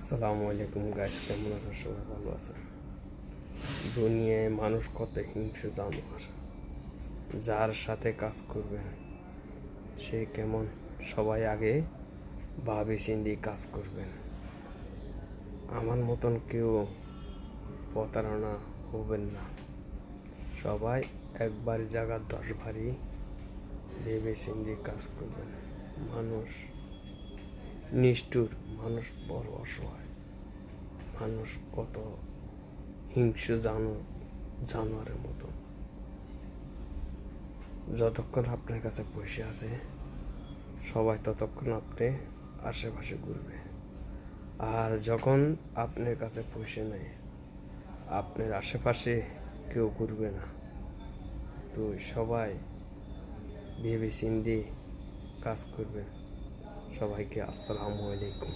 আসসালামু আলাইকুম গাইস, কেমন আছেন? সবাই ভালো আছেন? দুনিয়ায় মানুষ কত হিংস্র জানোয়ার। যার সাথে কাজ করবেন সে কেমন, সবাই আগে ভাবে চিন্তে কাজ করবেন। আমার মতন কেউ প্রতারণা হবেন না। সবাই একবার জায়গা 10 বারই ভেবে চিন্তে কাজ করবেন। মানুষ নিষ্ঠুর, মানুষ বড় অসহায়, মানুষ কত হিংস্র জানোয়ারের মতো। যতক্ষণ আপনার কাছে পয়সা আছে সবাই ততক্ষণ আপনি আশেপাশে ঘুরবে, আর যখন আপনার কাছে পয়সা নেই আপনার আশেপাশে কেউ ঘুরবে না। তো সবাই ভেবে চিন্তে কাজ করবেন। সবাইকে আসসালামু আলাইকুম।